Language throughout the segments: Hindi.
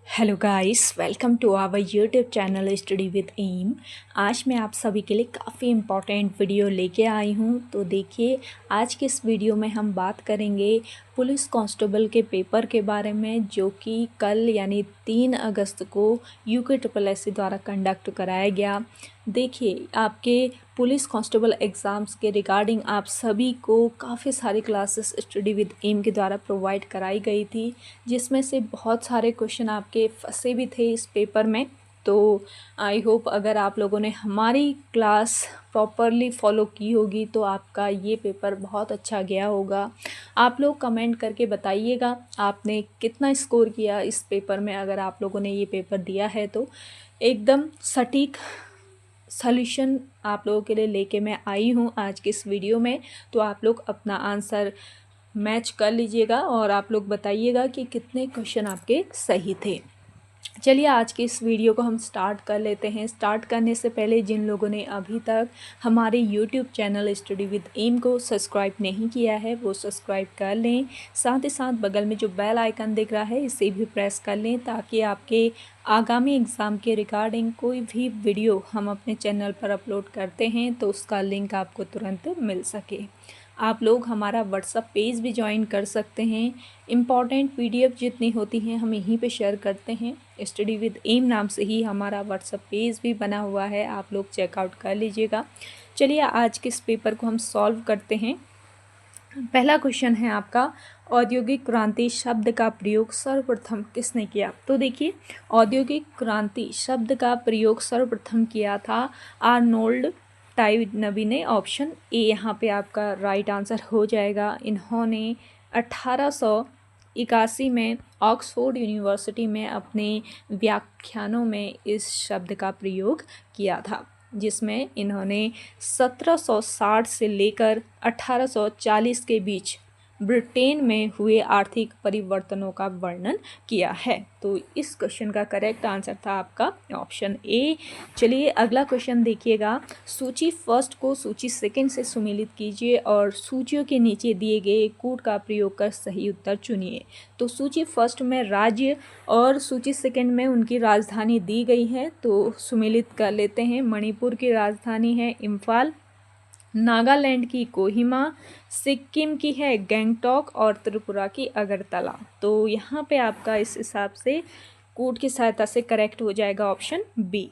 Hello guys, welcome to our YouTube channel study with M. आज मैं आप सभी के लिए काफ़ी इम्पॉर्टेंट वीडियो लेके आई हूँ। तो देखिए, आज के इस वीडियो में हम बात करेंगे पुलिस कांस्टेबल के पेपर के बारे में, जो कि कल यानी 3 अगस्त को UKSSC द्वारा कंडक्ट कराया गया। देखिए, आपके पुलिस कांस्टेबल एग्ज़ाम्स के रिगार्डिंग आप सभी को काफ़ी सारी क्लासेस स्टडी विद एम के द्वारा प्रोवाइड कराई गई थी, जिसमें से बहुत सारे क्वेश्चन आपके फंसे भी थे इस पेपर में। तो आई होप अगर आप लोगों ने हमारी क्लास प्रॉपरली फॉलो की होगी तो आपका ये पेपर बहुत अच्छा गया होगा। आप लोग कमेंट करके बताइएगा आपने कितना स्कोर किया इस पेपर में। अगर आप लोगों ने ये पेपर दिया है तो एकदम सटीक सॉल्यूशन आप लोगों के लिए लेके मैं आई हूँ आज के इस वीडियो में। तो आप लोग अपना आंसर मैच कर लीजिएगा और आप लोग बताइएगा कि कितने क्वेश्चन आपके सही थे। चलिए, आज के इस वीडियो को हम स्टार्ट कर लेते हैं। स्टार्ट करने से पहले जिन लोगों ने अभी तक हमारे YouTube channel study with M को सब्सक्राइब नहीं किया है वो सब्सक्राइब कर लें। साथ ही साथ बगल में जो बेल आइकन दिख रहा है इसे भी प्रेस कर लें, ताकि आपके आगामी एग्ज़ाम के रिगार्डिंग कोई भी वीडियो हम अपने चैनल पर अपलोड करते हैं तो उसका लिंक आपको तुरंत मिल सके। आप लोग हमारा व्हाट्सएप पेज भी ज्वाइन कर सकते हैं। इम्पॉर्टेंट PDF जितनी होती हैं हम यहीं पे शेयर करते हैं। स्टडी विद एम नाम से ही हमारा व्हाट्सएप पेज भी बना हुआ है, आप लोग चेकआउट कर लीजिएगा। चलिए, आज के इस पेपर को हम सॉल्व करते हैं। पहला क्वेश्चन है आपका, औद्योगिक क्रांति शब्द का प्रयोग सर्वप्रथम किसने किया? तो देखिए, औद्योगिक क्रांति शब्द का प्रयोग सर्वप्रथम किया था आर्नोल्ड टाइनबी ने। ऑप्शन ए यहाँ पे आपका राइट आंसर हो जाएगा। इन्होंने 1881 में ऑक्सफोर्ड यूनिवर्सिटी में अपने व्याख्यानों में इस शब्द का प्रयोग किया था, जिसमें इन्होंने 1760 से लेकर 1840 के बीच ब्रिटेन में हुए आर्थिक परिवर्तनों का वर्णन किया है। तो इस क्वेश्चन का करेक्ट आंसर था आपका ऑप्शन ए। चलिए, अगला क्वेश्चन देखिएगा। सूची फर्स्ट को सूची सेकंड से सुमेलित कीजिए और सूचियों के नीचे दिए गए कूट का प्रयोग कर सही उत्तर चुनिए। तो सूची फर्स्ट में राज्य और सूची सेकंड में उनकी राजधानी दी गई है, तो सुमेलित कर लेते हैं। मणिपुर की राजधानी है इम्फाल, नागालैंड की कोहिमा, सिक्किम की है गैंगटॉक और त्रिपुरा की अगरतला। तो यहाँ पे आपका इस हिसाब से कूट की सहायता से करेक्ट हो जाएगा ऑप्शन बी।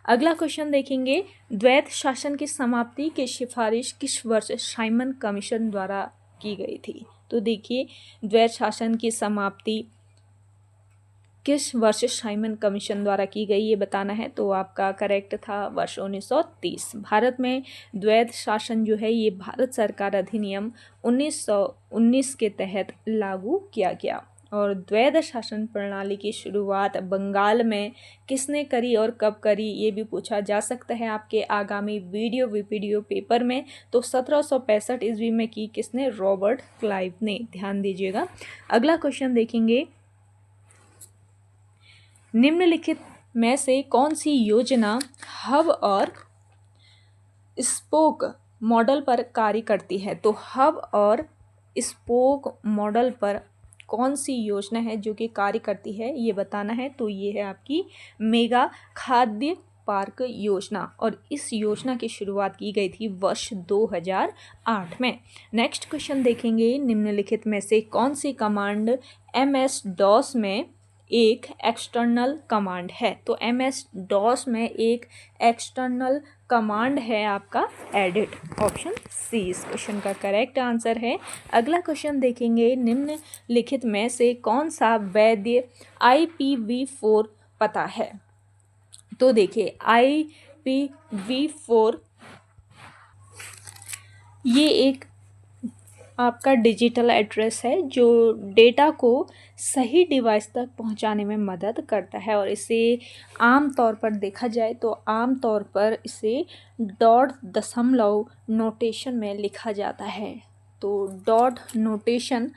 अगला क्वेश्चन देखेंगे, द्वैत शासन की समाप्ति की सिफारिश किस वर्ष साइमन कमीशन द्वारा की गई थी? तो देखिए, द्वैत शासन की समाप्ति किस वर्ष साइमन कमीशन द्वारा की गई ये बताना है। तो आपका करेक्ट था वर्ष 1930। भारत में द्वैत शासन जो है ये भारत सरकार अधिनियम 1919 के तहत लागू किया गया। और द्वैत शासन प्रणाली की शुरुआत बंगाल में किसने करी और कब करी ये भी पूछा जा सकता है आपके आगामी वीडियो पेपर में। तो 1765 ईस्वी में की किसने? रॉबर्ट क्लाइव ने। ध्यान दीजिएगा। अगला क्वेश्चन देखेंगे, निम्नलिखित में से कौन सी योजना हब और स्पोक मॉडल पर कार्य करती है? तो हब और स्पोक मॉडल पर कौन सी योजना है जो कि कार्य करती है ये बताना है। तो ये है आपकी मेगा खाद्य पार्क योजना, और इस योजना की शुरुआत की गई थी वर्ष 2008 में। नेक्स्ट क्वेश्चन देखेंगे, निम्नलिखित में से कौन सी कमांड MS-DOS में एक एक्सटर्नल कमांड है? तो MS-DOS में एक एक्सटर्नल कमांड है आपका एडिट। ऑप्शन सी इस क्वेश्चन का करेक्ट आंसर है। अगला क्वेश्चन देखेंगे, निम्नलिखित में से कौन सा वैध IPv4 पता है? तो देखिए, IPv4 ये एक आपका डिजिटल एड्रेस है जो डेटा को सही डिवाइस तक पहुंचाने में मदद करता है, और इसे आम तौर पर देखा जाए तो आम तौर पर इसे डॉट दशमलव नोटेशन में लिखा जाता है। तो डॉट नोटेशन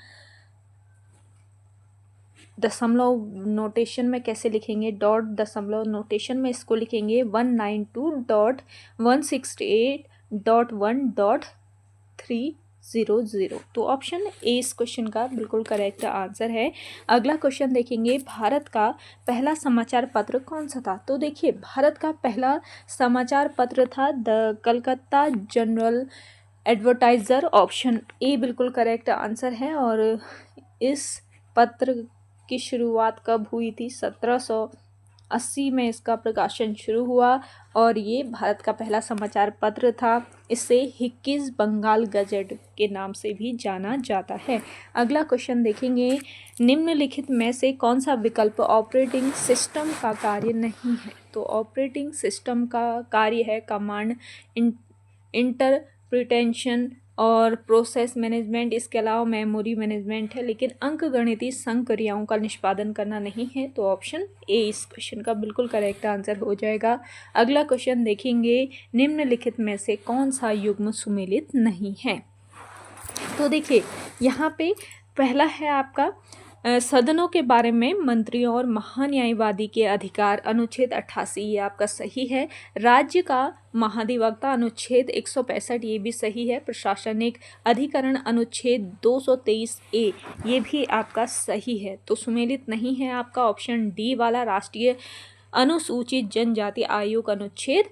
दशमलव नोटेशन में कैसे लिखेंगे? डॉट दशमलव नोटेशन में इसको लिखेंगे 192.168.1.3 1900। तो ऑप्शन ए इस क्वेश्चन का बिल्कुल करेक्ट आंसर है। अगला क्वेश्चन देखेंगे, भारत का पहला समाचार पत्र कौन सा था? तो देखिए, भारत का पहला समाचार पत्र था the Calcutta general advertiser. Option A बिल्कुल करेक्ट आंसर है। और इस पत्र की शुरुआत कब हुई थी? 1780 में इसका प्रकाशन शुरू हुआ और ये भारत का पहला समाचार पत्र था। इसे हिक्किस बंगाल गजट के नाम से भी जाना जाता है। अगला क्वेश्चन देखेंगे, निम्नलिखित में से कौन सा विकल्प ऑपरेटिंग सिस्टम का कार्य नहीं है? तो ऑपरेटिंग सिस्टम का कार्य है कमांड, इंटरप्रिटेशन और प्रोसेस मैनेजमेंट। इसके अलावा मेमोरी मैनेजमेंट है, लेकिन अंकगणितीय संक्रियाओं का निष्पादन करना नहीं है। तो ऑप्शन ए इस क्वेश्चन का बिल्कुल करेक्ट आंसर हो जाएगा। अगला क्वेश्चन देखेंगे, निम्नलिखित में से कौन सा युग्म सुमेलित नहीं है? तो देखिए, यहाँ पे पहला है आपका सदनों के बारे में मंत्रियों और महान्यायवादी के अधिकार, अनुच्छेद 88, ये आपका सही है। राज्य का महाधिवक्ता, अनुच्छेद 165, ये भी सही है। प्रशासनिक अधिकरण, अनुच्छेद 223A, ये भी आपका सही है। तो सुमेलित नहीं है आपका ऑप्शन डी वाला, राष्ट्रीय अनुसूचित जनजाति आयोग, अनुच्छेद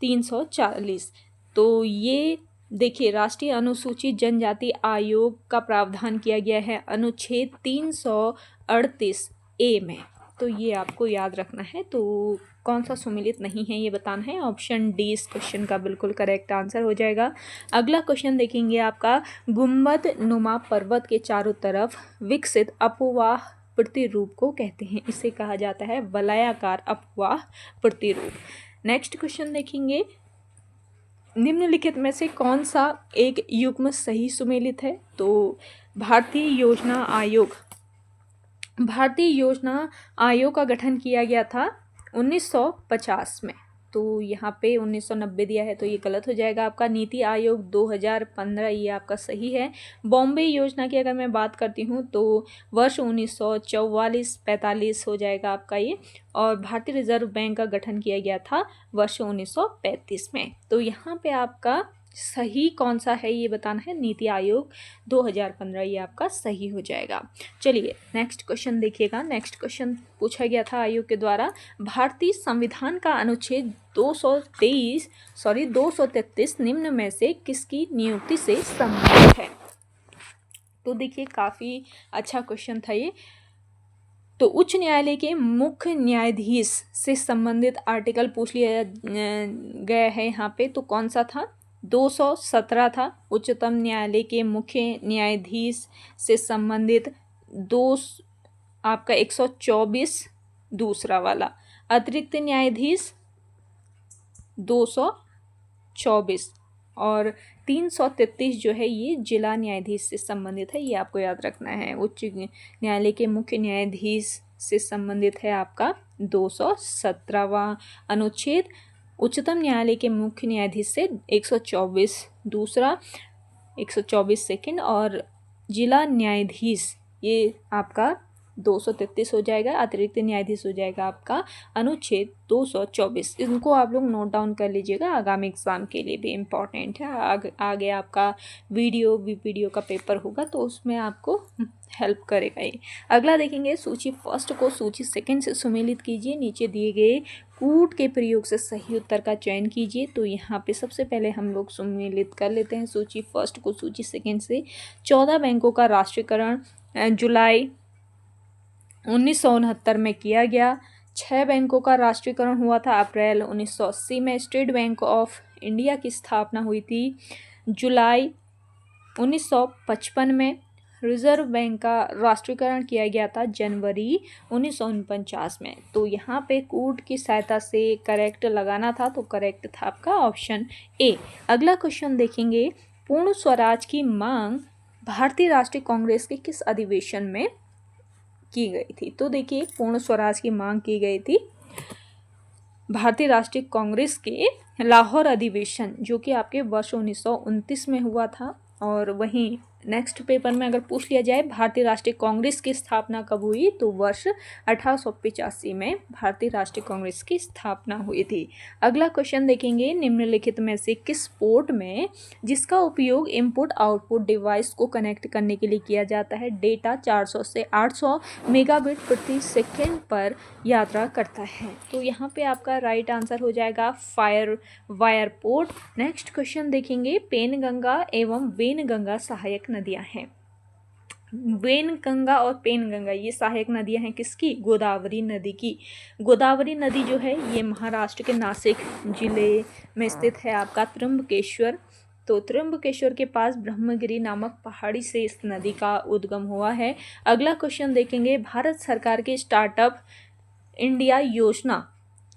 340। तो ये देखिए, राष्ट्रीय अनुसूचित जनजाति आयोग का प्रावधान किया गया है अनुच्छेद 338A में। तो ये आपको याद रखना है। तो कौन सा सुमेलित नहीं है ये बताना है। ऑप्शन डी इस क्वेश्चन का बिल्कुल करेक्ट आंसर हो जाएगा। अगला क्वेश्चन देखेंगे आपका, गुंबद नुमा पर्वत के चारों तरफ विकसित अपवाह प्रतिरूप को कहते हैं? इसे कहा जाता है वलयाकार अपवाह प्रतिरूप। नेक्स्ट क्वेश्चन देखेंगे, निम्नलिखित में से कौन सा एक युग्म सही सुमेलित है? तो भारतीय योजना आयोग का गठन किया गया था 1950 में। तो यहाँ पे 1990 दिया है, तो ये गलत हो जाएगा आपका। नीति आयोग 2015, ये आपका सही है। बॉम्बे योजना की अगर मैं बात करती हूँ तो वर्ष 1944-45 हो जाएगा आपका ये। और भारतीय रिजर्व बैंक का गठन किया गया था वर्ष 1935 में। तो यहाँ पे आपका सही कौन सा है ये बताना है। नीति आयोग 2015, ये आपका सही हो जाएगा। चलिए नेक्स्ट क्वेश्चन देखिएगा। नेक्स्ट क्वेश्चन पूछा गया था आयोग के द्वारा, भारतीय संविधान का अनुच्छेद 233 निम्न में से किसकी नियुक्ति से संबंधित है? तो देखिए, काफ़ी अच्छा क्वेश्चन था ये। तो उच्च न्यायालय के मुख्य न्यायाधीश से संबंधित आर्टिकल पूछ लिया गया है यहाँ पे। तो कौन सा था? 217 था। उच्चतम न्यायालय के मुख्य न्यायाधीश से संबंधित आपका 124 दूसरा वाला। अतिरिक्त न्यायाधीश 224 और 333 जो है ये जिला न्यायाधीश से संबंधित है। ये आपको याद रखना है। उच्च न्यायालय के मुख्य न्यायाधीश से संबंधित है आपका 217वां अनुच्छेद। उच्चतम न्यायालय के मुख्य न्यायाधीश से 124 दूसरा, 124 सेकंड और जिला न्यायाधीश ये आपका 233 हो जाएगा। अतिरिक्त न्यायाधीश हो जाएगा आपका अनुच्छेद 224। इनको आप लोग नोट डाउन कर लीजिएगा, आगामी एग्ज़ाम के लिए भी इम्पॉर्टेंट है। आगे आपका वीडियो का पेपर होगा तो उसमें आपको हेल्प करेगा ये। अगला देखेंगे, सूची फर्स्ट को सूची सेकंड से सुमेलित कीजिए। नीचे दिए गए कूट के प्रयोग से सही उत्तर का चयन कीजिए। तो यहाँ पे सबसे पहले हम लोग सुमेलित कर लेते हैं सूची फर्स्ट को सूची सेकंड से। 14 बैंकों का राष्ट्रीयकरण जुलाई 1969 में किया गया। 6 बैंकों का राष्ट्रीयकरण हुआ था अप्रैल 1980 में। स्टेट बैंक ऑफ इंडिया की स्थापना हुई थी जुलाई 1955 में। रिजर्व बैंक का राष्ट्रीयकरण किया गया था जनवरी 1949 में। तो यहाँ पे कूट की सहायता से करेक्ट लगाना था, तो करेक्ट था आपका ऑप्शन ए। अगला क्वेश्चन देखेंगे, पूर्ण स्वराज की मांग भारतीय राष्ट्रीय कांग्रेस के किस अधिवेशन में की गई थी? तो देखिए, पूर्ण स्वराज की मांग की गई थी भारतीय राष्ट्रीय कांग्रेस के लाहौर अधिवेशन, जो कि आपके वर्ष 1929 में हुआ था। और वहीं नेक्स्ट पेपर में अगर पूछ लिया जाए भारतीय राष्ट्रीय कांग्रेस की स्थापना कब हुई, तो वर्ष 1885 में भारतीय राष्ट्रीय कांग्रेस की स्थापना हुई थी। अगला क्वेश्चन देखेंगे, निम्नलिखित में से किस पोर्ट में जिसका उपयोग इनपुट आउटपुट डिवाइस को कनेक्ट करने के लिए किया जाता है, डेटा 400 से 800 मेगाबिट प्रति सेकेंड पर यात्रा करता है। तो यहाँ पे आपका राइट आंसर हो जाएगा fire wire port. Next question देखेंगे, पेनगंगा एवं वेनगंगा सहायक नदियां हैं। वेनगंगा और पेनगंगा ये सहायक नदियां हैं किसकी, गोदावरी नदी की। गोदावरी नदी जो है ये महाराष्ट्र के नासिक जिले में स्थित है आपका त्र्यंबकेश्वर। तो त्र्यंबकेश्वर के पास ब्रह्मगिरी नामक पहाड़ी से इस नदी का उद्गम हुआ है। अगला क्वेश्चन देखेंगे, भारत सरकार की स्टार्टअप इंडिया योजना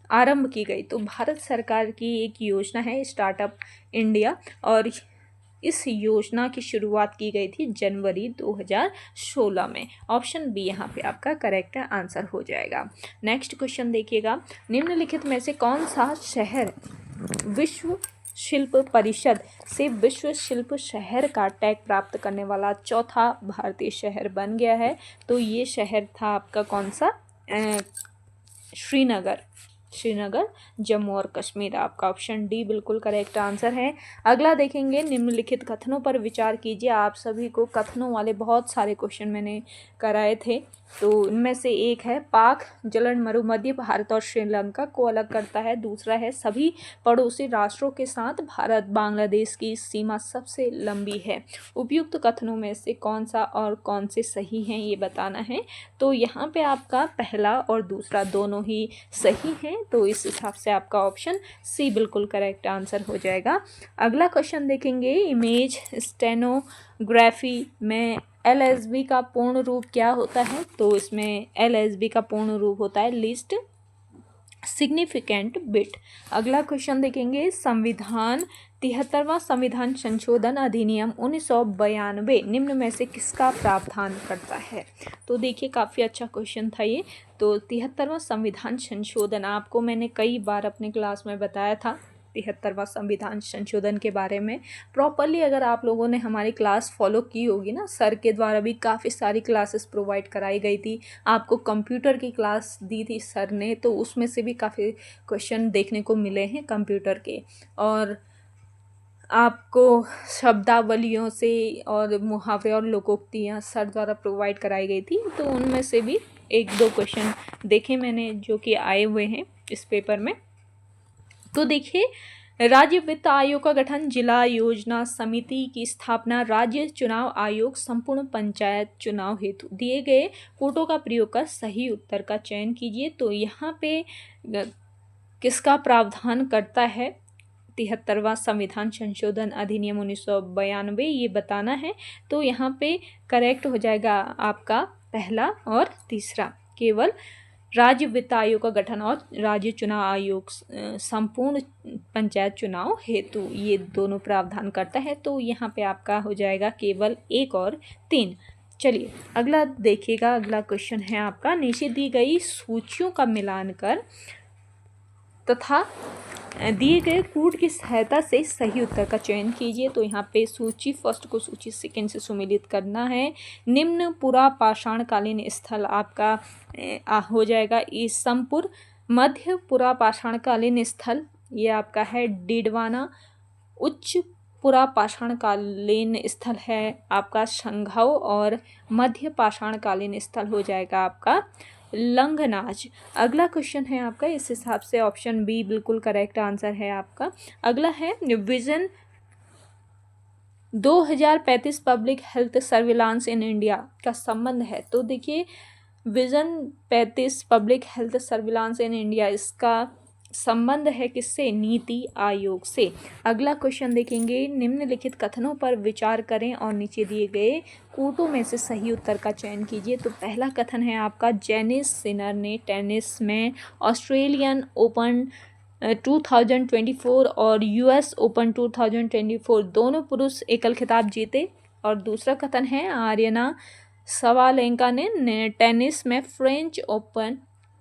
आरंभ की गई। तो भारत सरकार की एक योजना है स्टार्टअप इंडिया, और इस योजना की शुरुआत की गई थी जनवरी 2016 में। ऑप्शन बी यहाँ पे आपका करेक्ट आंसर हो जाएगा। नेक्स्ट क्वेश्चन देखिएगा, निम्नलिखित में से कौन सा शहर विश्व शिल्प परिषद से विश्व शिल्प शहर का टैग प्राप्त करने वाला चौथा भारतीय शहर बन गया है। तो ये शहर था आपका कौन सा, श्रीनगर जम्मू और कश्मीर। आपका ऑप्शन डी बिल्कुल करेक्ट आंसर है। अगला देखेंगे, निम्नलिखित कथनों पर विचार कीजिए। आप सभी को कथनों वाले बहुत सारे क्वेश्चन मैंने कराए थे, तो इनमें से एक है पाक जलन मरुमध्य भारत और श्रीलंका को अलग करता है। दूसरा है सभी पड़ोसी राष्ट्रों के साथ भारत बांग्लादेश की सीमा सबसे लंबी है। उपयुक्त कथनों में से कौन सा और कौन से सही हैं ये बताना है। तो यहाँ पे आपका पहला और दूसरा दोनों ही सही हैं, तो इस हिसाब से आपका ऑप्शन सी बिल्कुल करेक्ट आंसर हो जाएगा। अगला क्वेश्चन देखेंगे, इमेज स्टेनोग्राफी में LSB का पूर्ण रूप क्या होता है। तो इसमें LSB का पूर्ण रूप होता है लिस्ट सिग्निफिकेंट बिट। अगला क्वेश्चन देखेंगे, संविधान 73वां संविधान संशोधन अधिनियम 1992 निम्न में से किसका प्रावधान करता है। तो देखिए काफ़ी अच्छा क्वेश्चन था ये। तो 73वां संविधान संशोधन आपको मैंने कई बार अपने क्लास में बताया था 73वां संविधान संशोधन के बारे में। प्रॉपरली अगर आप लोगों ने हमारी क्लास फॉलो की होगी ना, सर के द्वारा भी काफ़ी सारी क्लासेस प्रोवाइड कराई गई थी। आपको कंप्यूटर की क्लास दी थी सर ने, तो उसमें से भी काफ़ी क्वेश्चन देखने को मिले हैं कंप्यूटर के, और आपको शब्दावलियों से और मुहावरे और लोकोक्तियाँ सर द्वारा प्रोवाइड कराई गई थी। तो उनमें से भी एक दो क्वेश्चन देखे मैंने जो कि आए हुए हैं इस पेपर में। तो देखिए, राज्य वित्त आयोग का गठन, जिला योजना समिति की स्थापना, राज्य चुनाव आयोग, संपूर्ण पंचायत चुनाव हेतु दिए गए कोटों का प्रयोग कर सही उत्तर का चयन कीजिए। तो यहाँ पे किसका प्रावधान करता है 73वां संविधान संशोधन अधिनियम 1992, ये बताना है। तो यहाँ पे करेक्ट हो जाएगा आपका पहला और तीसरा, केवल राज्य वित्त आयोग का गठन और राज्य चुनाव आयोग संपूर्ण पंचायत चुनाव हेतु, ये दोनों प्रावधान करता है। तो यहाँ पे आपका हो जाएगा केवल 1 और 3। चलिए अगला देखिएगा। अगला क्वेश्चन है आपका, नीचे दी गई सूचियों का मिलान कर तथा दिए गए कूट की सहायता से सही उत्तर का चयन कीजिए। तो यहाँ पे सूची फर्स्ट को सूची सेकंड से सुमेलित करना है। निम्न पुरा पाषाणकालीन स्थल आपका हो जाएगा ईसमपुर। मध्य पुरा पाषाणकालीन स्थल ये आपका है डीडवाना। उच्च पुरा पाषाणकालीन स्थल है आपका संघाव, और मध्य पाषाणकालीन स्थल हो जाएगा आपका लंगनाज। अगला क्वेश्चन है आपका, इस हिसाब से ऑप्शन बी बिल्कुल करेक्ट आंसर है आपका। अगला है vision 2035 public health surveillance in India का संबंध है। तो देखिए, vision 35 public health surveillance in India, इसका संबंध है किससे, नीति आयोग से। अगला क्वेश्चन देखेंगे, निम्नलिखित कथनों पर विचार करें और नीचे दिए गए कूटों में से सही उत्तर का चयन कीजिए। तो पहला कथन है आपका, जेनिस सिनर ने टेनिस में ऑस्ट्रेलियन ओपन 2024 और US ओपन 2024 दोनों पुरुष एकल खिताब जीते। और दूसरा कथन है, आर्यना सवालेंका ने टेनिस में फ्रेंच ओपन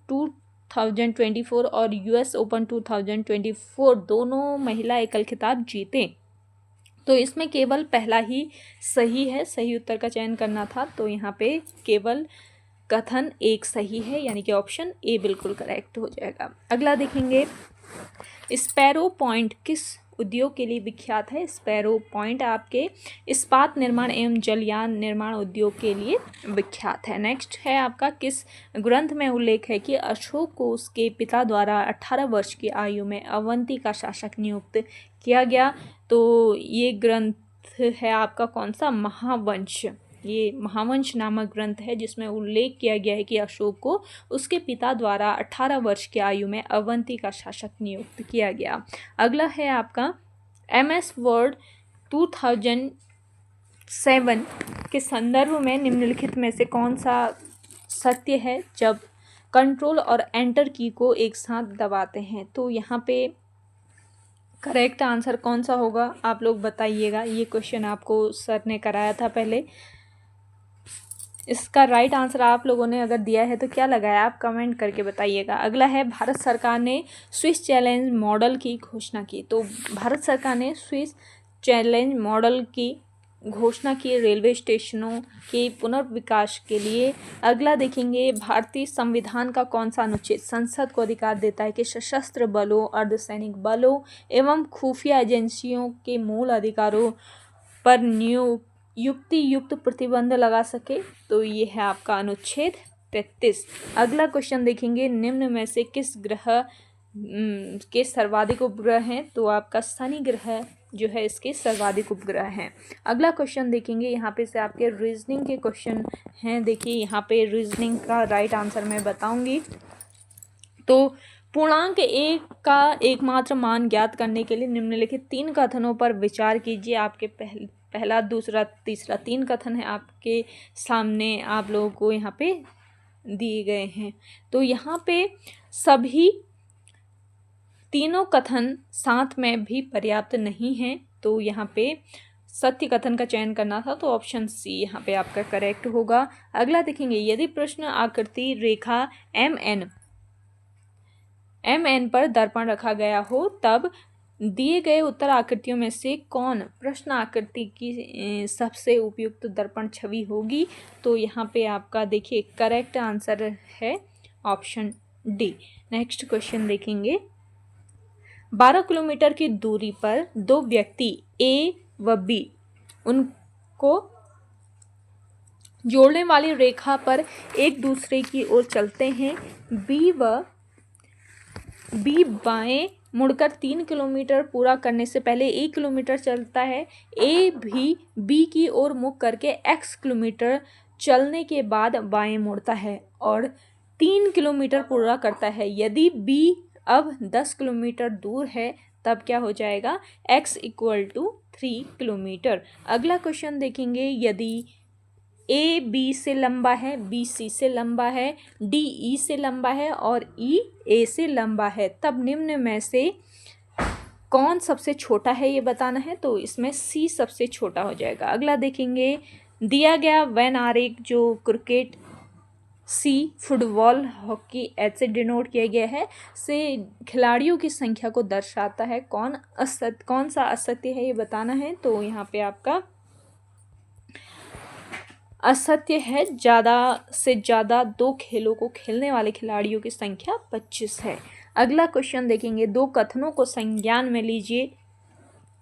2024 और US ओपन 2024 दोनों महिला एकल खिताब जीते। तो इसमें केवल पहला ही सही है, सही उत्तर का चयन करना था। तो यहाँ पे केवल कथन एक सही है, यानी कि ऑप्शन ए बिल्कुल करेक्ट हो जाएगा। अगला देखेंगे, स्पैरो पॉइंट किस उद्योग के लिए विख्यात है? स्पैरो पॉइंट आपके इस्पात निर्माण एवं जलयान निर्माण उद्योग के लिए विख्यात है। नेक्स्ट है आपका, किस ग्रंथ में उल्लेख है कि अशोक को उसके पिता द्वारा 18 वर्ष की आयु में अवंती का शासक नियुक्त किया गया? तो ये ग्रंथ है आपका कौन सा? महावंश। ये महावंश नामक ग्रंथ है जिसमें उल्लेख किया गया है कि अशोक को उसके पिता द्वारा 18 वर्ष की आयु में अवंती का शासक नियुक्त किया गया। अगला है आपका, MS वर्ड 2007 के संदर्भ में निम्नलिखित में से कौन सा सत्य है जब कंट्रोल और एंटर की को एक साथ दबाते हैं? तो यहाँ पे करेक्ट आंसर कौन सा होगा आप लोग बताइएगा। ये क्वेश्चन आपको सर ने कराया था पहले। इसका राइट आंसर आप लोगों ने अगर दिया है तो क्या लगाया, आप कमेंट करके बताइएगा। अगला है, भारत सरकार ने स्विस चैलेंज मॉडल की घोषणा की। तो भारत सरकार ने स्विस चैलेंज मॉडल की घोषणा की रेलवे स्टेशनों के पुनर्विकास के लिए। अगला देखेंगे, भारतीय संविधान का कौन सा अनुच्छेद संसद को अधिकार देता है कि सशस्त्र बलों, अर्धसैनिक बलों एवं खुफिया एजेंसियों के मूल अधिकारों पर युक्त प्रतिबंध लगा सके? तो ये है आपका अनुच्छेद 33। अगला क्वेश्चन देखेंगे, निम्न में से किस ग्रह के सर्वाधिक उपग्रह हैं? तो आपका शनि ग्रह जो है इसके सर्वाधिक उपग्रह हैं। अगला क्वेश्चन देखेंगे, यहाँ पे से आपके रीजनिंग के क्वेश्चन हैं। देखिए यहाँ पे रीजनिंग का राइट आंसर मैं बताऊंगी। तो पूर्णांक एक का एकमात्र मान ज्ञात करने के लिए निम्नलिखित 3 कथनों पर विचार कीजिए। आपके पहला, दूसरा, तीसरा 3 कथन है आपके सामने, आप लोगों को यहाँ पे दिए गए हैं। तो यहाँ पे सभी तीनों कथन साथ में भी पर्याप्त नहीं हैं। तो यहाँ पे सत्य कथन का चयन करना था, तो ऑप्शन सी यहाँ पे आपका करेक्ट होगा। अगला देखेंगे, यदि प्रश्न आकृति रेखा MN पर दर्पण रखा गया हो तब दिए गए उत्तर आकृतियों में से कौन प्रश्न आकृति की सबसे उपयुक्त दर्पण छवि होगी? तो यहाँ पे आपका देखिए करेक्ट आंसर है ऑप्शन डी। नेक्स्ट क्वेश्चन देखेंगे, 12 किलोमीटर की दूरी पर 2 व्यक्ति A व B उनको जोड़ने वाली रेखा पर एक दूसरे की ओर चलते हैं। B बाएं मुड़कर 3 किलोमीटर पूरा करने से पहले 1 किलोमीटर चलता है। A भी B की ओर मुख करके x किलोमीटर चलने के बाद बाएं मुड़ता है और 3 किलोमीटर पूरा करता है। यदि B अब 10 किलोमीटर दूर है तब क्या हो जाएगा? x = 3 kilometre. अगला क्वेश्चन देखेंगे, यदि A B से लंबा है, B C से लंबा है, D E से लंबा है और E A से लंबा है, तब निम्न में से कौन सबसे छोटा है ये बताना है। तो इसमें C सबसे छोटा हो जाएगा। अगला देखेंगे, दिया गया वेन आरेख जो cricket, C football, hockey H से डिनोट किया गया है, से खिलाड़ियों की संख्या को दर्शाता है। कौन सा असत्य है ये बताना है। तो यहाँ पे आपका असत्य है, ज़्यादा से ज़्यादा 2 खेलों को खेलने वाले खिलाड़ियों की संख्या 25 है। अगला क्वेश्चन देखेंगे, 2 कथनों को संज्ञान में लीजिए।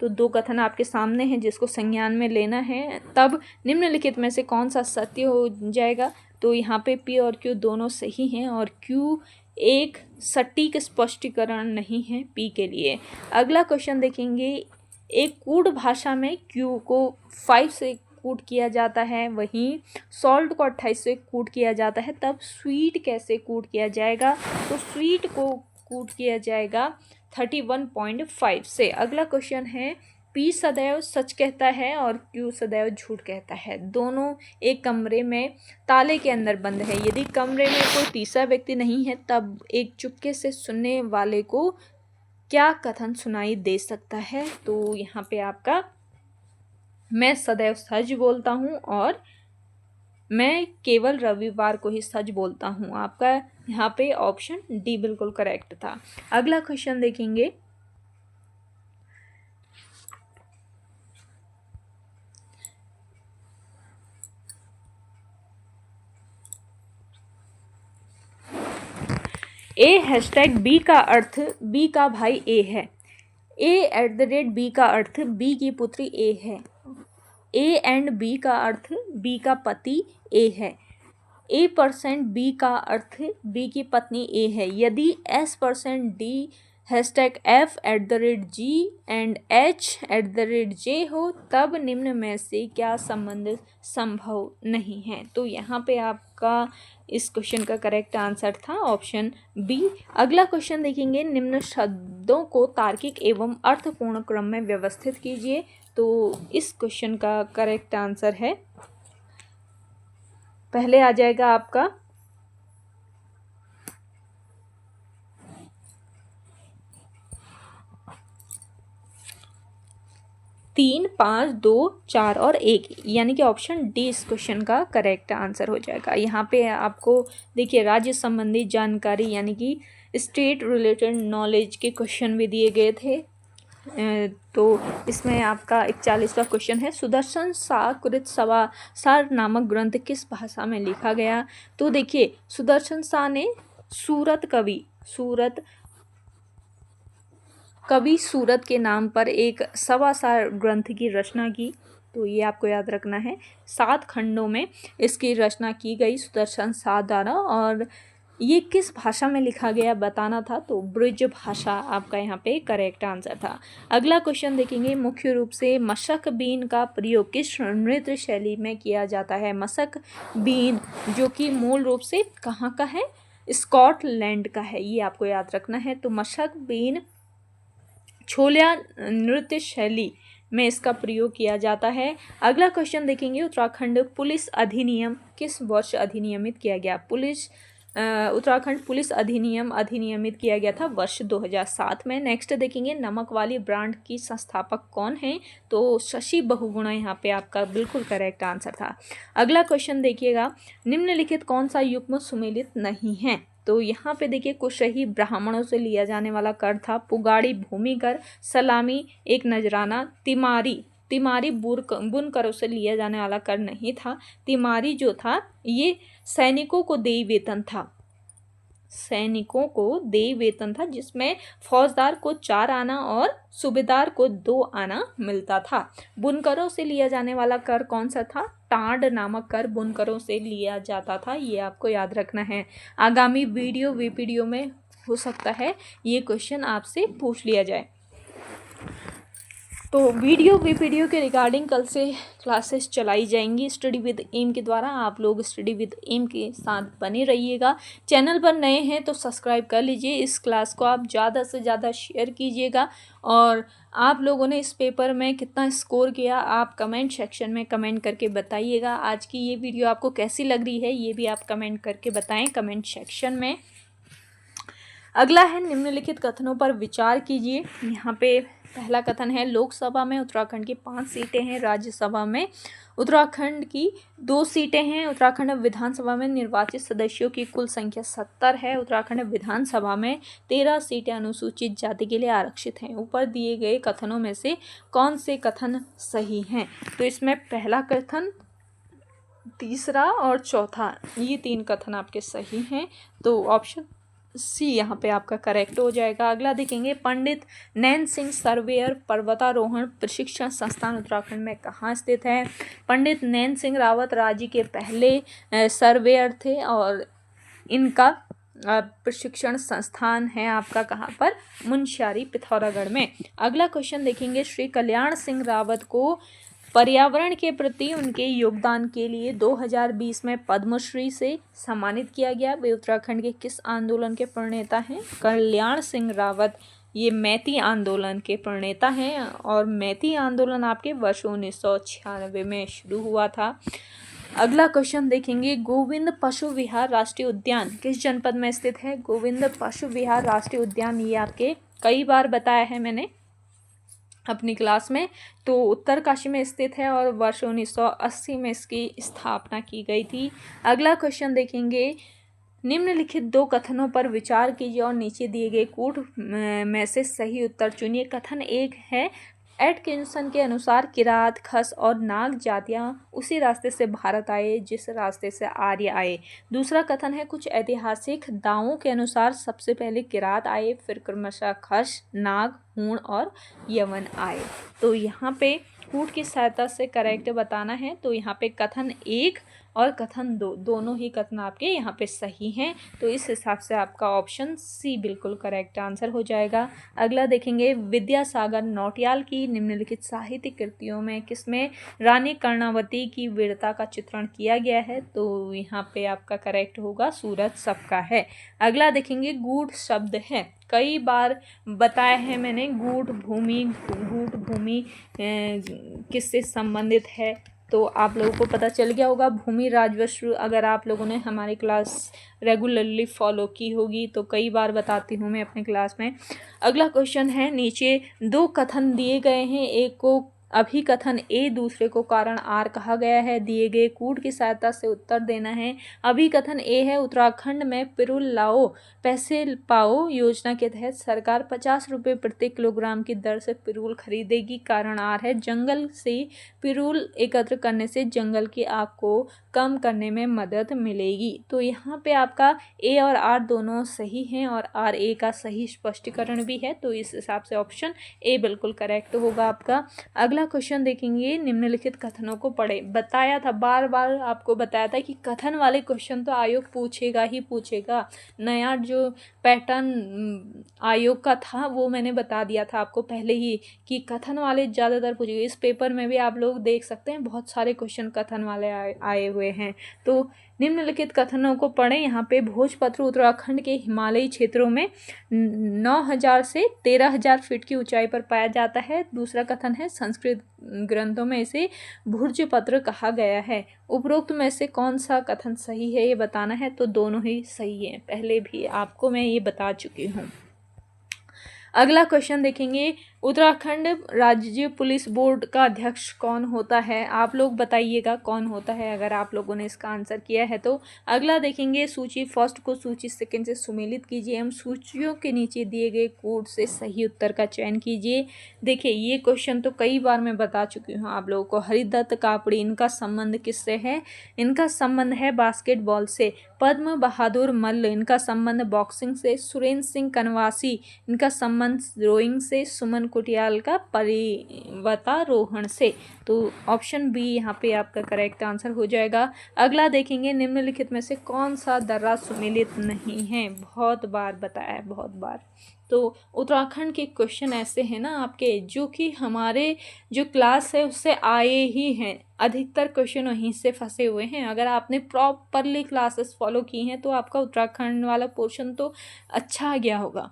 तो 2 कथन आपके सामने हैं जिसको संज्ञान में लेना है, तब निम्नलिखित में से कौन सा सत्य हो जाएगा। तो यहाँ पे P और Q दोनों सही हैं और Q एक सटीक स्पष्टीकरण नहीं है P के लिए। अगला क्वेश्चन देखेंगे, एक कूट भाषा में Q को 5 से कूट किया जाता है, वहीं सॉल्ट को 28 से कूट किया जाता है, तब स्वीट कैसे कूट किया जाएगा। तो स्वीट को कूट किया जाएगा 31.5 से। अगला क्वेश्चन है, P सदैव सच कहता है और Q सदैव झूठ कहता है, दोनों एक कमरे में ताले के अंदर बंद है। यदि कमरे में कोई तीसरा व्यक्ति नहीं है तब एक चुपके से सुनने वाले को क्या कथन सुनाई दे सकता है। तो यहाँ पे आपका, मैं सदैव सच बोलता हूँ और मैं केवल रविवार को ही सच बोलता हूँ। आपका यहाँ पे ऑप्शन डी बिल्कुल करेक्ट था। अगला क्वेश्चन देखेंगे, ए हैशटैग बी का अर्थ बी का भाई ए है। A@B का अर्थ बी की पुत्री ए है। ए एंड बी का अर्थ बी का पति ए है। A% B का अर्थ B की पत्नी A है। यदि S%D #F@G एंड H@J हो तब निम्न में से क्या संबंध संभव नहीं है। तो यहाँ पे आपका इस क्वेश्चन का करेक्ट आंसर था ऑप्शन बी। अगला क्वेश्चन देखेंगे, निम्न शब्दों को तार्किक एवं अर्थपूर्ण क्रम में व्यवस्थित कीजिए। तो इस क्वेश्चन का करेक्ट आंसर है, पहले आ जाएगा आपका 3, 5, 2, 4 और 1, यानी कि ऑप्शन डी इस क्वेश्चन का करेक्ट आंसर हो जाएगा। यहाँ पे आपको देखिए राज्य संबंधी जानकारी यानी कि स्टेट रिलेटेड नॉलेज के क्वेश्चन भी दिए गए थे। तो इसमें आपका 41वां क्वेश्चन है, सुदर्शन सा कृत समाचार नामक ग्रंथ किस भाषा में लिखा गया। तो देखिए सुदर्शन सा ने सूरत सूरत के नाम पर एक समाचार ग्रंथ की रचना की। तो ये आपको याद रखना है, 7 खंडों में इसकी रचना की गई सुदर्शन सा द्वारा। और ये किस भाषा में लिखा गया बताना था, तो ब्रज भाषा आपका यहाँ पे करेक्ट आंसर था। अगला क्वेश्चन देखेंगे, मुख्य रूप से मशक बीन का प्रयोग किस नृत्य शैली में किया जाता है। मशक बीन जो कि मूल रूप से कहाँ का है, स्कॉटलैंड का है, ये आपको याद रखना है। तो मशक बीन छोलिया नृत्य शैली में इसका प्रयोग किया जाता है। अगला क्वेश्चन देखेंगे, उत्तराखंड पुलिस अधिनियम किस वर्ष अधिनियमित किया गया। उत्तराखंड पुलिस अधिनियम अधिनियमित किया गया था वर्ष 2007 में। नेक्स्ट देखेंगे, नमक वाली ब्रांड की संस्थापक कौन है। तो शशि बहुगुणा यहाँ पे आपका बिल्कुल करेक्ट आंसर था। अगला क्वेश्चन देखिएगा, निम्नलिखित कौन सा युग्म सुमेलित नहीं है। तो यहाँ पे देखिए कुशही ब्राह्मणों से लिया जाने वाला कर था, पुगाड़ी भूमि कर, सलामी एक नजराना, तिमारी बुनकरों से लिया जाने वाला कर नहीं था। तिमारी जो था ये सैनिकों को देय वेतन था, जिसमें फौजदार को 4 आना और सूबेदार को 2 आना मिलता था। बुनकरों से लिया जाने वाला कर कौन सा था, टांड नामक कर बुनकरों से लिया जाता था, ये आपको याद रखना है। आगामी वीडियो में हो सकता है ये क्वेश्चन आपसे पूछ लिया जाए। तो वीडियो के रिगार्डिंग कल से क्लासेस चलाई जाएंगी स्टडी विद एम के द्वारा। आप लोग स्टडी विद एम के साथ बने रहिएगा। चैनल पर नए हैं तो सब्सक्राइब कर लीजिए। इस क्लास को आप ज़्यादा से ज़्यादा शेयर कीजिएगा। और आप लोगों ने इस पेपर में कितना स्कोर किया आप कमेंट सेक्शन में कमेंट करके बताइएगा। आज की ये वीडियो आपको कैसी लग रही है ये भी आप कमेंट करके बताएँ कमेंट सेक्शन में। अगला है, निम्नलिखित कथनों पर विचार कीजिए। यहाँ पे पहला कथन है, लोकसभा में उत्तराखंड की 5 सीटें हैं, राज्यसभा में उत्तराखंड की 2 सीटें हैं। उत्तराखंड विधानसभा में निर्वाचित सदस्यों की कुल संख्या 70 है। उत्तराखंड विधानसभा में 13 सीटें अनुसूचित जाति के लिए आरक्षित हैं। ऊपर दिए गए कथनों में से कौन से कथन सही हैं। तो इसमें पहला कथन, तीसरा और चौथा, ये 3 कथन आपके सही हैं। तो ऑप्शन सी यहाँ पे आपका करेक्ट हो जाएगा। अगला देखेंगे, पंडित नैन सिंह सर्वेयर पर्वतारोहण प्रशिक्षण संस्थान उत्तराखंड में कहाँ स्थित है। पंडित नैन सिंह रावत राज्य के पहले सर्वेयर थे और इनका प्रशिक्षण संस्थान है आपका कहाँ पर, मुनस्यारी पिथौरागढ़ में। अगला क्वेश्चन देखेंगे, श्री कल्याण सिंह रावत को पर्यावरण के प्रति उनके योगदान के लिए 2020 में पद्मश्री से सम्मानित किया गया। वे उत्तराखंड के किस आंदोलन के प्रणेता हैं। कल्याण सिंह रावत ये मैती आंदोलन के प्रणेता हैं और मैती आंदोलन आपके वर्ष 1996 में शुरू हुआ था। अगला क्वेश्चन देखेंगे, गोविंद पशु विहार राष्ट्रीय उद्यान किस जनपद में स्थित है। गोविंद पशु विहार राष्ट्रीय उद्यान ये आपके कई बार बताया है मैंने अपनी क्लास में। तो उत्तरकाशी में स्थित है और वर्ष 1980 में इसकी स्थापना की गई थी। अगला क्वेश्चन देखेंगे, निम्नलिखित 2 कथनों पर विचार कीजिए और नीचे दिए गए कूट में से सही उत्तर चुनिए। कथन 1 है, एटकिंसन के अनुसार किरात, खस और नाग जातियां उसी रास्ते से भारत आए जिस रास्ते से आर्य आए। दूसरा कथन है कुछ ऐतिहासिक दावों के अनुसार सबसे पहले किरात आए, फिर क्रमशः खस, नाग, हूण और यवन आए। तो यहाँ पे कूट की सहायता से करेक्ट बताना है। तो यहाँ पे कथन 1 और कथन 2 दोनों ही कथन आपके यहाँ पे सही हैं। तो इस हिसाब से आपका ऑप्शन सी बिल्कुल करेक्ट आंसर हो जाएगा। अगला देखेंगे विद्यासागर नौटियाल की निम्नलिखित साहित्यिक कृतियों में किसमें रानी कर्णावती की वीरता का चित्रण किया गया है। तो यहाँ पे आपका करेक्ट होगा सूरज सबका है। अगला देखेंगे गूढ़ शब्द है, कई बार बताया है मैंने गूढ़ भूमि किससे संबंधित है। तो आप लोगों को पता चल गया होगा भूमि राजवंश, अगर आप लोगों ने हमारी क्लास रेगुलरली फॉलो की होगी तो कई बार बताती हूँ मैं अपने क्लास में। अगला क्वेश्चन है नीचे 2 कथन दिए गए हैं, एक को अभिकथन ए दूसरे को कारण आर कहा गया है। दिए गए कूट की सहायता से उत्तर देना है। अभिकथन ए है उत्तराखंड में पिरुल लाओ पैसे पाओ योजना के तहत सरकार 50 रुपये प्रति किलोग्राम की दर से पिरुल खरीदेगी। कारण आर है जंगल से पिरुल एकत्र करने से जंगल की आग को कम करने में मदद मिलेगी। तो यहाँ पे आपका ए और आर दोनों सही हैं और आर ए का सही स्पष्टीकरण भी है। तो इस हिसाब से ऑप्शन ए बिल्कुल करेक्ट होगा आपका। अगला क्वेश्चन देखेंगे निम्नलिखित कथनों को पढ़े। बताया था, बार बार आपको बताया था कि कथन वाले क्वेश्चन तो आयोग पूछेगा ही पूछेगा। नया जो पैटर्न आयोग का था वो मैंने बता दिया था आपको पहले ही कि कथन वाले ज़्यादातर पूछेंगे। इस पेपर में भी आप लोग देख सकते हैं बहुत सारे क्वेश्चन कथन वाले आए हुए हैं। तो निम्नलिखित कथनों को पढ़ें। यहाँ पे भोजपत्र उत्तराखंड के हिमालयी क्षेत्रों में 9000 से 13000 फीट की ऊंचाई पर पाया जाता है। दूसरा कथन है संस्कृत ग्रंथों में इसे भुर्जपत्र कहा गया है। उपरोक्त में से कौन सा कथन सही है ये बताना है। तो दोनों ही सही हैं, पहले भी आपको मैं ये बता चुकी हूँ। अगला क्वेश्चन देखेंगे उत्तराखंड राज्य पुलिस बोर्ड का अध्यक्ष कौन होता है। आप लोग बताइएगा कौन होता है अगर आप लोगों ने इसका आंसर किया है तो। अगला देखेंगे सूची फर्स्ट को सूची सेकंड से सुमेलित कीजिए। हम सूचियों के नीचे दिए गए कोड से सही उत्तर का चयन कीजिए। देखिए ये क्वेश्चन तो कई बार मैं बता चुकी हूँ आप लोगों को। हरिदत्त कापड़ी इनका संबंध किससे है। इनका संबंध है बास्केटबॉल से। पद्म बहादुर मल्ल इनका संबंध बॉक्सिंग से। सुरेंद्र सिंह कनवासी इनका संबंध रोइंग से। सुमन कुटियाल का पर्वतारोहण से। तो ऑप्शन बी यहाँ पे आपका करेक्ट आंसर हो जाएगा। अगला देखेंगे निम्नलिखित में से कौन सा दर्रा सुमेलित नहीं है। बहुत बार बताया है, बहुत बार। तो उत्तराखंड के क्वेश्चन ऐसे हैं ना आपके जो कि हमारे जो क्लास है उससे आए ही हैं। अधिकतर क्वेश्चन वहीं से फंसे हुए हैं। अगर आपने प्रॉपरली क्लासेस फॉलो की हैं तो आपका उत्तराखंड वाला पोर्शन तो अच्छा आ गया होगा।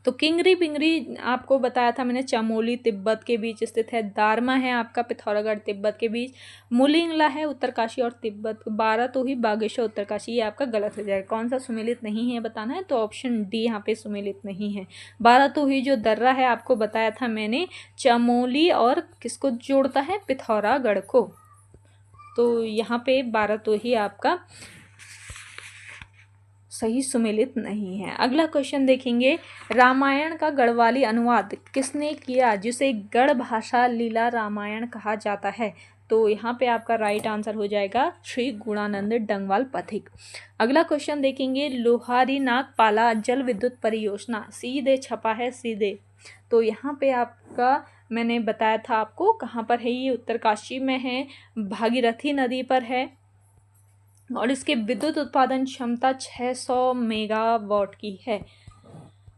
तो किंगरी बिंगरी आपको बताया था मैंने, चमोली तिब्बत के बीच स्थित है। दारमा है आपका पिथौरागढ़ तिब्बत के बीच। मुलिंगला है उत्तरकाशी और तिब्बत। बारातोही बागेश्वर उत्तरकाशी, ये आपका गलत हो जाएगा। कौन सा सुमेलित नहीं है बताना है। तो ऑप्शन डी यहाँ पे सुमेलित नहीं है। बारातोही जो दर्रा है आपको बताया था मैंने चमोली और किसको जोड़ता है, पिथौरागढ़ को। तो यहाँ पे बारातोही आपका सही सुमेलित नहीं है। अगला क्वेश्चन देखेंगे रामायण का गढ़वाली अनुवाद किसने किया जिसे गढ़ भाषा लीला रामायण कहा जाता है। तो यहाँ पे आपका राइट आंसर हो जाएगा श्री गुणानंद डंगवाल पथिक। अगला क्वेश्चन देखेंगे लोहारी नागपाला जल विद्युत परियोजना सीधे छपा है सीधे। तो यहाँ पे आपका मैंने बताया था आपको कहाँ पर है, ये उत्तरकाशी में है, भागीरथी नदी पर है और इसके विद्युत उत्पादन क्षमता 600 मेगावाट की है।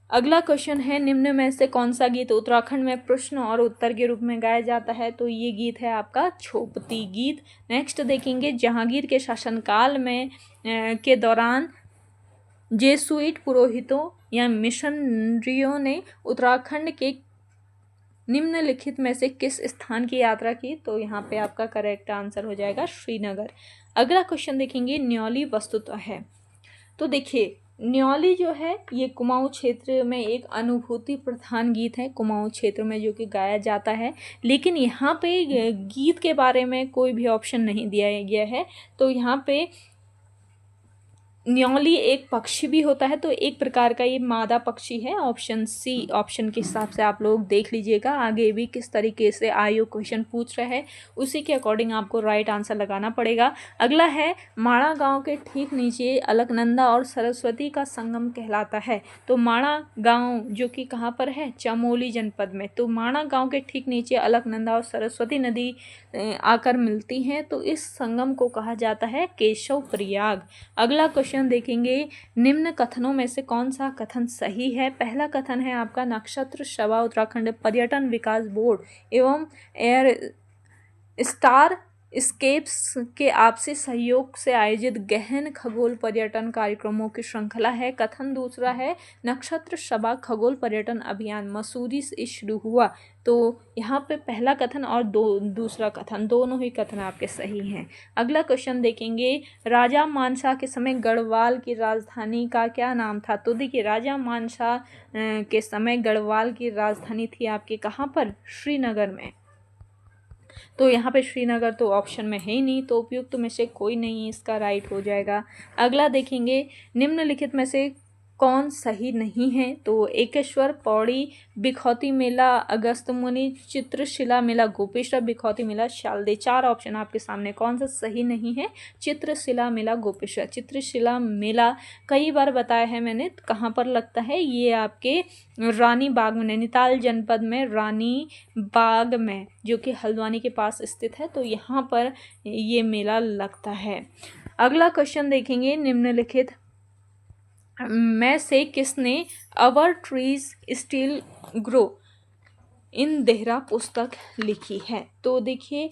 अगला क्वेश्चन है निम्न में से कौन सा गीत उत्तराखंड में प्रश्न और उत्तर के रूप में गाया जाता है। तो ये गीत है आपका छोपती गीत। नेक्स्ट देखेंगे जहांगीर के शासनकाल में के दौरान जेसुइट पुरोहितों या मिशनरियों ने उत्तराखंड के निम्नलिखित में से किस स्थान की यात्रा की। तो यहाँ पे आपका करेक्ट आंसर हो जाएगा श्रीनगर। अगला क्वेश्चन देखेंगे न्यौली वस्तुतः है। तो देखिए न्यौली जो है ये कुमाऊं क्षेत्र में एक अनुभूति प्रधान गीत है, कुमाऊं क्षेत्र में जो कि गाया जाता है। लेकिन यहाँ पे गीत के बारे में कोई भी ऑप्शन नहीं दिया गया है। तो यहाँ पे न्योली एक पक्षी भी होता है, तो एक प्रकार का ये मादा पक्षी है। ऑप्शन सी ऑप्शन के हिसाब से आप लोग देख लीजिएगा। आगे भी किस तरीके से आयोग क्वेश्चन पूछ रहे हैं उसी के अकॉर्डिंग आपको राइट आंसर लगाना पड़ेगा। अगला है माणा गांव के ठीक नीचे अलकनंदा और सरस्वती का संगम कहलाता है। तो माणा गांव जो कि कहाँ पर है, चमोली जनपद में। तो माणा गांव के ठीक नीचे अलकनंदा और सरस्वती नदी आकर मिलती हैं, तो इस संगम को कहा जाता है केशव प्रयाग। अगला क्वेश्चन देखेंगे, निम्न कथनों में से कौन सा कथन सही है। पहला कथन है आपका, नक्षत्र सभा उत्तराखंड पर्यटन विकास बोर्ड एवं एयर स्टार स्केप्स के आपसी सहयोग से आयोजित गहन खगोल पर्यटन कार्यक्रमों की श्रृंखला है। कथन दूसरा है, नक्षत्र सभा खगोल पर्यटन अभियान मसूरी से शुरू हुआ। तो यहाँ पे पहला कथन और दूसरा कथन दोनों ही कथन आपके सही हैं। अगला क्वेश्चन देखेंगे, राजा मानसा के समय गढ़वाल की राजधानी का क्या नाम था। तो देखिए, राजा मानसा के समय गढ़वाल की राजधानी थी आपके कहाँ पर, श्रीनगर में। तो यहाँ पे श्रीनगर तो ऑप्शन में है ही नहीं, तो उपयुक्त में से कोई नहीं इसका राइट हो जाएगा। अगला देखेंगे, निम्नलिखित में से कौन सही नहीं है। तो एकेश्वर पौड़ी बिखौती मेला अगस्त मुनि चित्रशिला मेला गोपेश्वर बिखौती मेला शालदे। 4 ऑप्शन आपके सामने, कौन सा सही नहीं है। चित्रशिला मेला गोपेश्वर। चित्रशिला मेला कई बार बताया है मैंने, कहाँ पर लगता है, ये आपके रानी बाग में, नैनीताल जनपद में रानी बाग में, जो कि हल्द्वानी के पास स्थित है। तो यहाँ पर ये मेला लगता है। अगला क्वेश्चन देखेंगे, निम्नलिखित में से किसने our trees still grow in Dehra पुस्तक लिखी है। तो देखिए,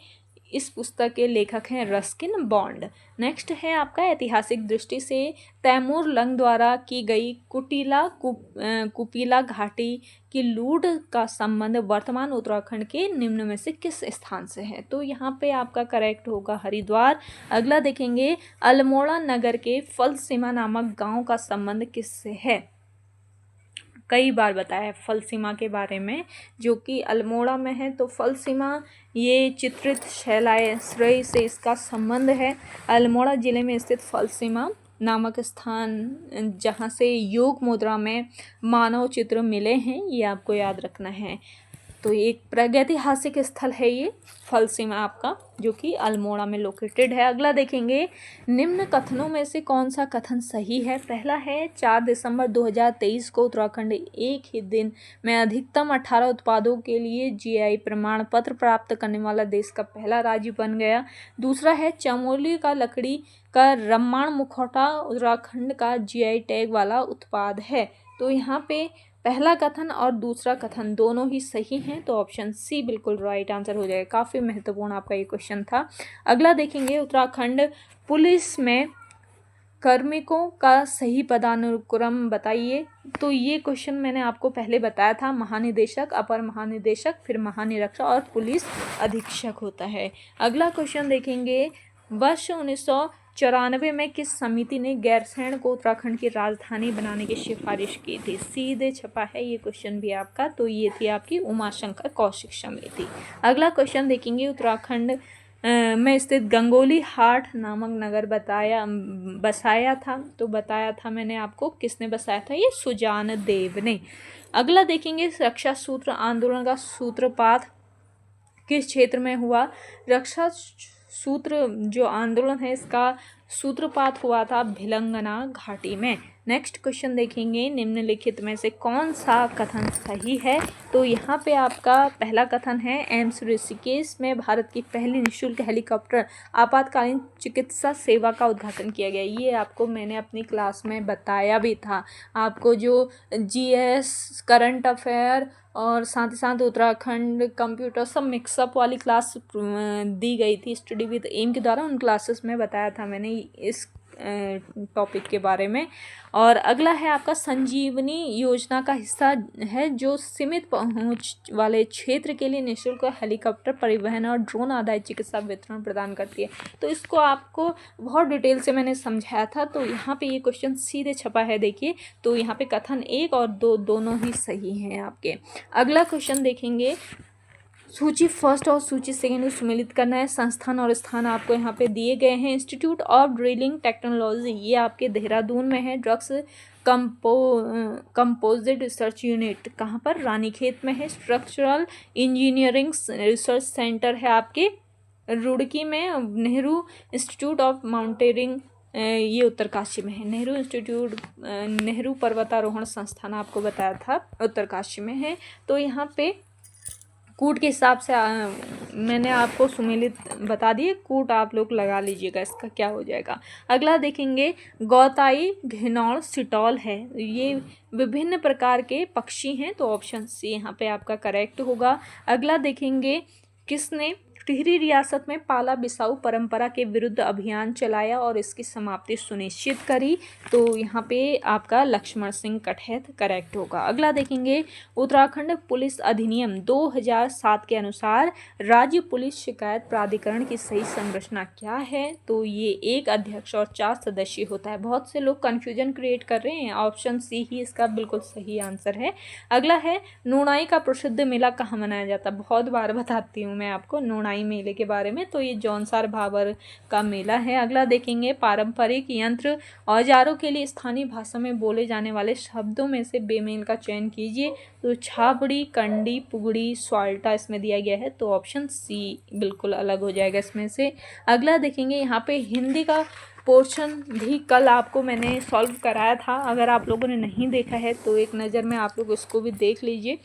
इस पुस्तक के लेखक हैं रस्किन बॉन्ड। नेक्स्ट है आपका, ऐतिहासिक दृष्टि से तैमूर लंग द्वारा की गई कुपीला घाटी की लूट का संबंध वर्तमान उत्तराखंड के निम्न में से किस स्थान से है। तो यहाँ पे आपका करेक्ट होगा हरिद्वार। अगला देखेंगे, अल्मोड़ा नगर के फलसीमा नामक गांव का संबंध किससे है। कई बार बताया है फलसीमा के बारे में, जो कि अल्मोड़ा में है। तो फलसीमा ये चित्रित शैलाश्रय से इसका संबंध है। अल्मोड़ा जिले में स्थित फलसीमा नामक स्थान, जहाँ से योग मुद्रा में मानव चित्र मिले हैं, ये आपको याद रखना है। तो एक प्रागैतिहासिक स्थल है ये फलसीमा आपका, जो कि अल्मोड़ा में लोकेटेड है। अगला देखेंगे, निम्न कथनों में से कौन सा कथन सही है। पहला है, 4 दिसंबर 2023 को उत्तराखंड एक ही दिन में अधिकतम 18 उत्पादों के लिए जीआई प्रमाण पत्र प्राप्त करने वाला देश का पहला राज्य बन गया। दूसरा है, चमोली का लकड़ी का रम्माण मुखौटा उत्तराखंड का जीआई टैग वाला उत्पाद है। तो यहाँ पे पहला कथन और दूसरा कथन दोनों ही सही हैं, तो ऑप्शन सी बिल्कुल राइट आंसर हो जाएगा। काफ़ी महत्वपूर्ण आपका ये क्वेश्चन था। अगला देखेंगे, उत्तराखंड पुलिस में कार्मिकों का सही पदानुक्रम बताइए। तो ये क्वेश्चन मैंने आपको पहले बताया था, महानिदेशक, अपर महानिदेशक, फिर महानिरीक्षक और पुलिस अधीक्षक होता है। अगला क्वेश्चन देखेंगे, वर्ष 1994 में किस समिति ने गैरसैंण को उत्तराखंड की राजधानी बनाने की सिफारिश की थी। सीधे छपा है ये क्वेश्चन भी आपका, तो ये थी आपकी उमाशंकर कौशिक समिति। अगला क्वेश्चन देखेंगे, उत्तराखंड में स्थित गंगोली हाट नामक नगर बसाया था। तो बताया था मैंने आपको, किसने बसाया था, ये सुजान देव ने। अगला देखेंगे, रक्षा सूत्र आंदोलन का सूत्रपात किस क्षेत्र में हुआ। रक्षा सूत्र जो आंदोलन है, इसका सूत्रपात हुआ था भिलंगना घाटी में। नेक्स्ट क्वेश्चन देखेंगे, निम्नलिखित में से कौन सा कथन सही है। तो यहाँ पे आपका पहला कथन है, एम्स ऋषिकेश में भारत की पहली निःशुल्क हेलीकॉप्टर आपातकालीन चिकित्सा सेवा का उद्घाटन किया गया। ये आपको मैंने अपनी क्लास में बताया भी था। आपको जो जीएस, करंट अफेयर और साथ ही साथ उत्तराखंड कंप्यूटर सब मिक्सअप वाली क्लास दी गई थी स्टडी विद एम के द्वारा, उन क्लासेस में बताया था मैंने इस टॉपिक के बारे में। और अगला है आपका, संजीवनी योजना का हिस्सा है जो सीमित पहुंच वाले क्षेत्र के लिए निःशुल्क हेलीकॉप्टर परिवहन और ड्रोन आधारित चिकित्सा वितरण प्रदान करती है। तो इसको आपको बहुत डिटेल से मैंने समझाया था। तो यहाँ पे ये क्वेश्चन सीधे छपा है, देखिए। तो यहाँ पे कथन 1 और 2 दोनों ही सही हैं आपके। अगला क्वेश्चन देखेंगे, सूची फर्स्ट और सूची सेकंड को सम्मिलित करना है। संस्थान और स्थान आपको यहाँ पे दिए गए हैं। इंस्टीट्यूट ऑफ ड्रिलिंग टेक्नोलॉजी ये आपके देहरादून में है। ड्रग्स कंपोजिट रिसर्च यूनिट कहाँ पर, रानीखेत में है। स्ट्रक्चरल इंजीनियरिंग रिसर्च सेंटर है आपके रुड़की में। नेहरू इंस्टीट्यूट ऑफ माउंटेनियरिंग ये उत्तरकाशी में है। नेहरू पर्वतारोहण संस्थान आपको बताया था उत्तरकाशी में है। तो यहाँ पे कूट के हिसाब से मैंने आपको सुमेलित बता दिए, कूट आप लोग लगा लीजिएगा इसका क्या हो जाएगा। अगला देखेंगे गौताई घिनौड़ सिटौल है, ये विभिन्न प्रकार के पक्षी हैं, तो ऑप्शन सी यहाँ पे आपका करेक्ट होगा। अगला देखेंगे किसने टिहरी रियासत में पाला बिसाऊ परंपरा के विरुद्ध अभियान चलाया और इसकी समाप्ति सुनिश्चित करी, तो यहाँ पे आपका लक्ष्मण सिंह कटहत करेक्ट होगा। अगला देखेंगे उत्तराखंड पुलिस अधिनियम 2007 के अनुसार राज्य पुलिस शिकायत प्राधिकरण की सही संरचना क्या है, तो ये एक अध्यक्ष और 4 सदस्य होता है। बहुत से लोग कन्फ्यूजन क्रिएट कर रहे हैं, ऑप्शन सी ही इसका बिल्कुल सही आंसर है। अगला है नूनाई का प्रसिद्ध मेला कहाँ मनाया जाता है, बहुत बार बताती हूँ मैं आपको नूनाई मेले के बारे में, तो ये जौनसार भाबर का मेला है। अगला देखेंगे पारंपरिक यंत्र औजारों के लिए स्थानीय भाषा में बोले जाने वाले शब्दों में से बेमेल का चयन कीजिए, तो छाबड़ी, कंडी, पुगड़ी, स्वाल्टा इसमें दिया गया है, तो ऑप्शन सी बिल्कुल अलग हो जाएगा इसमें से। अगला देखेंगे यहाँ पे हिंदी का पोर्शन भी कल आपको मैंने सॉल्व कराया था, अगर आप लोगों ने नहीं देखा है तो एक नज़र में आप लोग उसको भी देख लीजिए।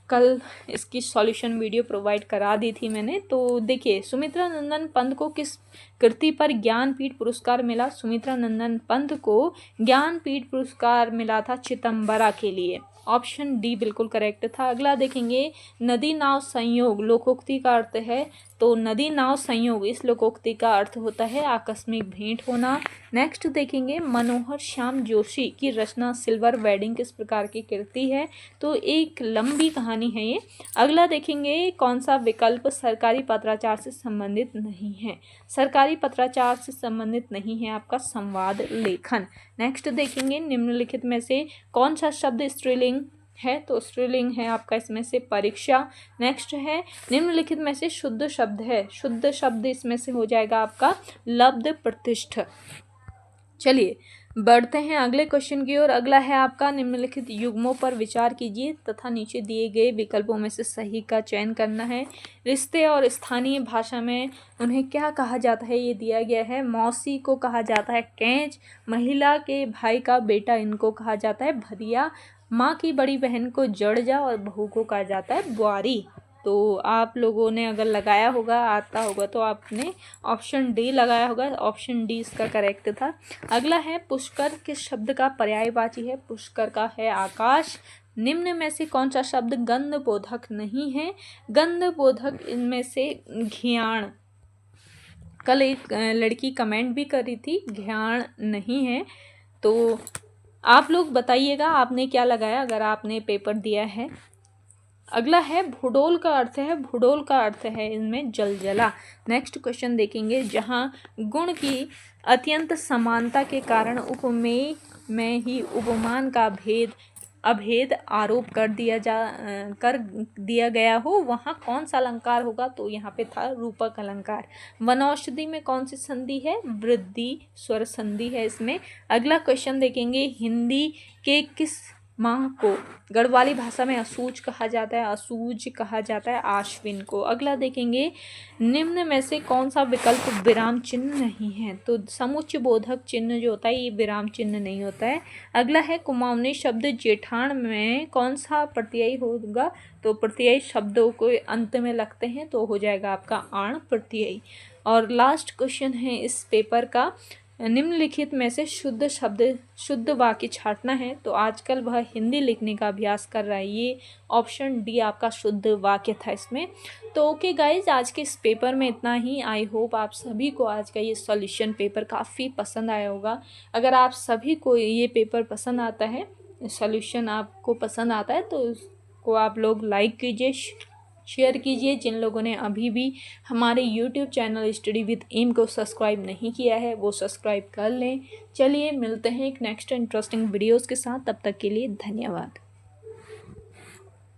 कल इसकी सॉल्यूशन वीडियो प्रोवाइड करा दी थी मैंने। तो देखिए सुमित्रा नंदन पंत को किस कृति पर ज्ञानपीठ पुरस्कार मिला, सुमित्रा नंदन पंत को ज्ञानपीठ पुरस्कार मिला था चितंबरा के लिए, ऑप्शन डी बिल्कुल करेक्ट था। अगला देखेंगे नदी नाव संयोग लोकोक्ति का अर्थ है, तो नदी नाव संयोग इस लोकोक्ति का अर्थ होता है आकस्मिक भेंट होना। नेक्स्ट देखेंगे मनोहर श्याम जोशी की रचना सिल्वर वेडिंग किस प्रकार की कृति है, तो एक लंबी कहानी है ये। अगला देखेंगे कौन सा विकल्प सरकारी पत्राचार से संबंधित नहीं है, सरकारी पत्राचार से संबंधित नहीं है आपका संवाद लेखन। नेक्स्ट देखेंगे निम्नलिखित में से कौन सा शब्द स्त्रीलिंग है, तो स्त्रीलिंग है आपका इसमें से परीक्षा। नेक्स्ट है निम्नलिखित में से शुद्ध शब्द है, शुद्ध शब्द इसमें से हो जाएगा आपका लब्ध प्रतिष्ठ। चलिए बढ़ते हैं अगले क्वेश्चन की ओर। अगला है आपका निम्नलिखित युग्मों पर विचार कीजिए तथा नीचे दिए गए विकल्पों में से सही का चयन करना है। रिश्ते और स्थानीय भाषा में उन्हें क्या कहा जाता है ये दिया गया है। मौसी को कहा जाता है कैंच, महिला के भाई का बेटा इनको कहा जाता है भदिया, माँ की बड़ी बहन को जड़जा और बहू को कहा जाता है बुआरी। तो आप लोगों ने अगर लगाया होगा आता होगा तो आपने ऑप्शन डी लगाया होगा, ऑप्शन डी इसका करेक्ट था। अगला है पुष्कर किस शब्द का पर्यायवाची है, पुष्कर का है आकाश। निम्न में से कौन सा शब्द गंधबोधक नहीं है, गंधबोधक इनमें से घ्याण, कल एक लड़की कमेंट भी करी थी घ्याण नहीं है, तो आप लोग बताइएगा आपने क्या लगाया अगर आपने पेपर दिया है। अगला है भूडोल का अर्थ है, भूडोल का अर्थ है इनमें जलजला। नेक्स्ट क्वेश्चन देखेंगे जहां गुण की अत्यंत समानता के कारण उपमेय में ही उपमान का अभेद आरोप कर दिया गया हो वहाँ कौन सा अलंकार होगा, तो यहाँ पे था रूपक अलंकार। वनौषधि में कौन सी संधि है, वृद्धि स्वर संधि है इसमें। अगला क्वेश्चन देखेंगे हिंदी के किस माह को गढ़वाली भाषा में असूज कहा जाता है, असूज कहा जाता है आश्विन को। अगला देखेंगे निम्न में से कौन सा विकल्प विराम चिन्ह नहीं है, तो समुच्चय बोधक चिन्ह जो होता है ये विराम चिन्ह नहीं होता है। अगला है कुमाऊनी शब्द जेठान में कौन सा प्रत्यय होगा, तो प्रत्यय शब्दों को अंत में लगते हैं तो हो जाएगा आपका आण प्रत्यय। और लास्ट क्वेश्चन है इस पेपर का निम्नलिखित में से शुद्ध वाक्य छांटना है, तो आजकल वह हिंदी लिखने का अभ्यास कर रहा है, ये ऑप्शन डी आपका शुद्ध वाक्य था इसमें। तो ओके गाइज आज के इस पेपर में इतना ही। आई होप आप सभी को आज का ये सॉल्यूशन पेपर काफ़ी पसंद आया होगा। अगर आप सभी को ये पेपर पसंद आता है, सॉल्यूशन आपको पसंद आता है, तो उसको आप लोग लाइक कीजिए, शेयर कीजिए। जिन लोगों ने अभी भी हमारे YouTube channel study with M को सब्सक्राइब नहीं किया है वो सब्सक्राइब कर लें। चलिए मिलते हैं एक नेक्स्ट इंटरेस्टिंग वीडियोज़ के साथ, तब तक के लिए धन्यवाद।